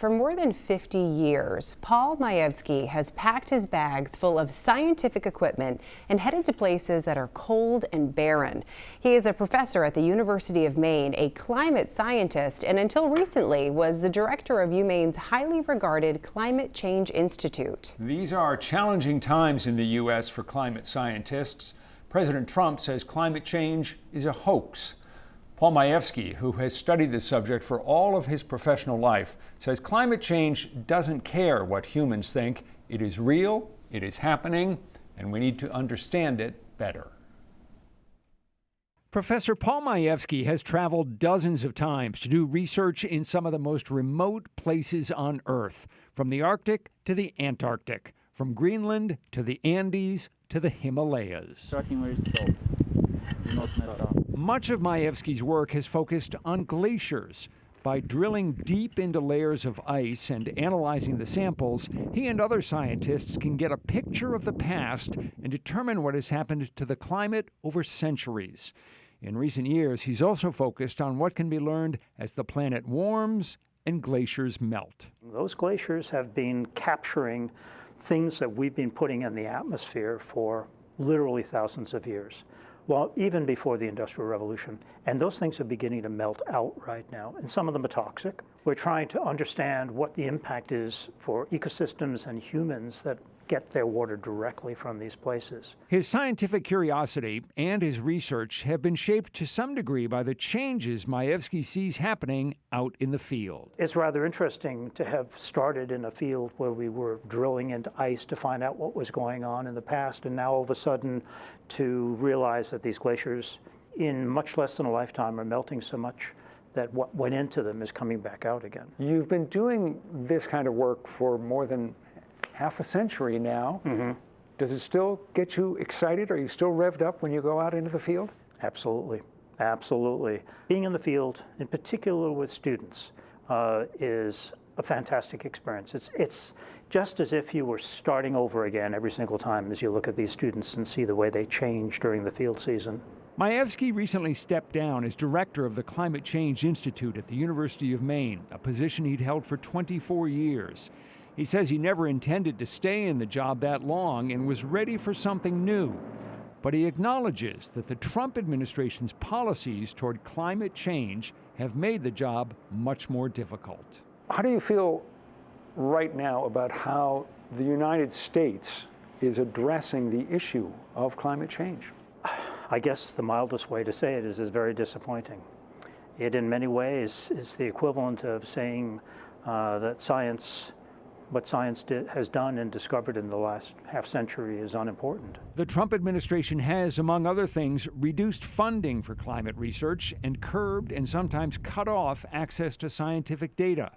For more than 50 years, Paul Mayewski has packed his bags full of scientific equipment and headed to places that are cold and barren. He is a professor at the University of Maine, a climate scientist, and until recently was the director of UMaine's highly regarded Climate Change Institute. These are challenging times in the U.S. for climate scientists. President Trump says climate change is a hoax. Paul Mayewski, who has studied this subject for all of his professional life, says climate change doesn't care what humans think. It is real, it is happening, and we need to understand it better. Professor Paul Mayewski has traveled dozens of times to do research in some of the most remote places on Earth, from the Arctic to the Antarctic, from Greenland to the Andes to the Himalayas. Much of Mayewski's work has focused on glaciers. By drilling deep into layers of ice and analyzing the samples, he and other scientists can get a picture of the past and determine what has happened to the climate over centuries. In recent years, he's also focused on what can be learned as the planet warms and glaciers melt. Those glaciers have been capturing things that we've been putting in the atmosphere for literally thousands of years. Well, even before the Industrial Revolution. And those things are beginning to melt out right now. And some of them are toxic. We're trying to understand what the impact is for ecosystems and humans that get their water directly from these places. His scientific curiosity and his research have been shaped to some degree by the changes Mayewski sees happening out in the field. It's rather interesting to have started in a field where we were drilling into ice to find out what was going on in the past, and now all of a sudden to realize that these glaciers in much less than a lifetime are melting so much that what went into them is coming back out again. You've been doing this kind of work for more than half a century now. Mm-hmm. Does it still get you excited? Are you still revved up when you go out into the field? Absolutely, absolutely. Being in the field, in particular with students, is a fantastic experience. It's just as if you were starting over again every single time as you look at these students and see the way they change during the field season. Mayewski recently stepped down as director of the Climate Change Institute at the University of Maine, a position he'd held for 24 years. He says he never intended to stay in the job that long and was ready for something new. But he acknowledges that the Trump administration's policies toward climate change have made the job much more difficult. How do you feel right now about how the United States is addressing the issue of climate change? I guess the mildest way to say it is very disappointing. It in many ways is the equivalent of saying that what science has done and discovered in the last half century is unimportant. The Trump administration has, among other things, reduced funding for climate research and curbed and sometimes cut off access to scientific data.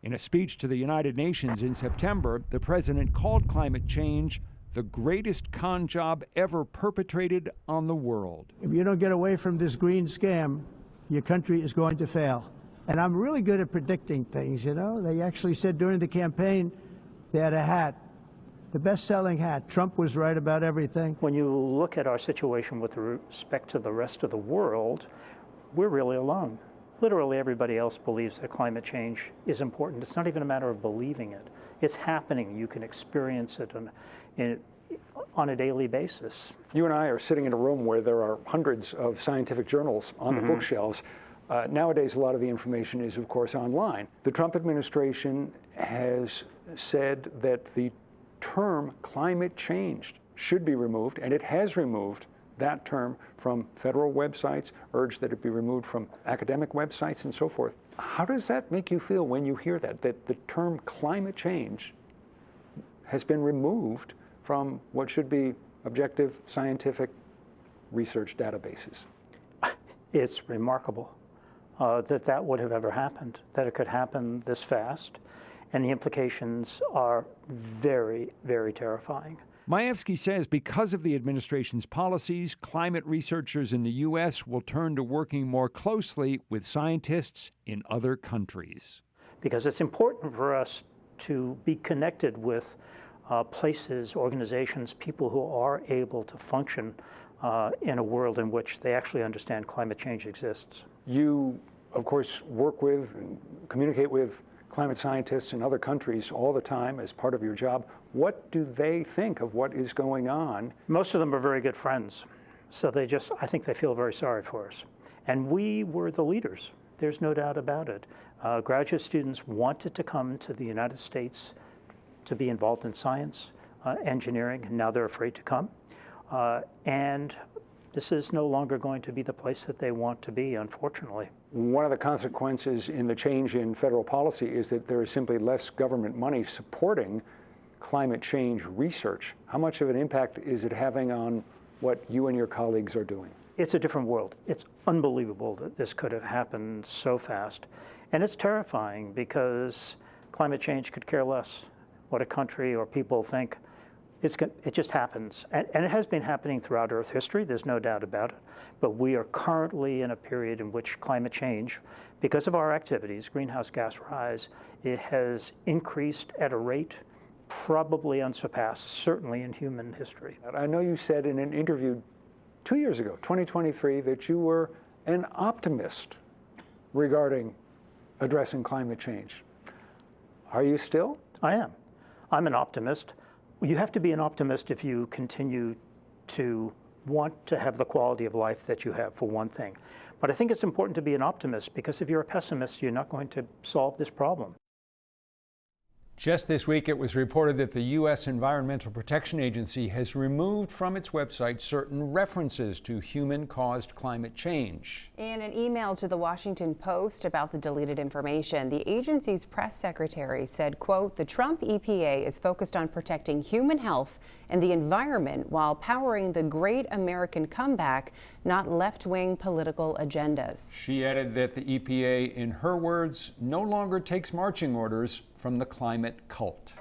In a speech to the United Nations in September, the president called climate change the greatest con job ever perpetrated on the world. If you don't get away from this green scam, your country is going to fail. And I'm really good at predicting things, you know. They actually said during the campaign they had a hat, the best-selling hat. Trump was right about everything. When you look at our situation with respect to the rest of the world, we're really alone. Literally everybody else believes that climate change is important. It's not even a matter of believing it. It's happening. You can experience it on a daily basis. You and I are sitting in a room where there are hundreds of scientific journals on the bookshelves. Nowadays, a lot of the information is, of course, online. The Trump administration has said that the term climate change should be removed, and it has removed that term from federal websites, urged that it be removed from academic websites and so forth. How does that make you feel when you hear that the term climate change has been removed from what should be objective scientific research databases? It's remarkable. That would have ever happened, that it could happen this fast, and the implications are very, very terrifying. Mayewski says because of the administration's policies, climate researchers in the U.S. will turn to working more closely with scientists in other countries. Because it's important for us to be connected with places, organizations, people who are able to function in a world in which they actually understand climate change exists. You, of course, work with and communicate with climate scientists in other countries all the time as part of your job. What do they think of what is going on? Most of them are very good friends. So I think they feel very sorry for us. And we were the leaders. There's no doubt about it. Graduate students wanted to come to the United States to be involved in science, engineering, and now they're afraid to come. And this is no longer going to be the place that they want to be, unfortunately. One of the consequences in the change in federal policy is that there is simply less government money supporting climate change research. How much of an impact is it having on what you and your colleagues are doing? It's a different world. It's unbelievable that this could have happened so fast. And it's terrifying because climate change could care less what a country or people think. It just happens. And it has been happening throughout Earth history, there's no doubt about it. But we are currently in a period in which climate change, because of our activities, greenhouse gas rise, it has increased at a rate probably unsurpassed, certainly in human history. I know you said in an interview 2 years ago, 2023, that you were an optimist regarding addressing climate change. Are you still? I am. I'm an optimist. You have to be an optimist if you continue to want to have the quality of life that you have, for one thing. But I think it's important to be an optimist because if you're a pessimist, you're not going to solve this problem. Just this week, it was reported that the U.S. Environmental Protection Agency has removed from its website certain references to human-caused climate change. In an email to the Washington Post about the deleted information, the agency's press secretary said, quote, "The Trump EPA is focused on protecting human health and the environment while powering the great American comeback, not left-wing political agendas." She added that the EPA, in her words, no longer takes marching orders from the climate cult.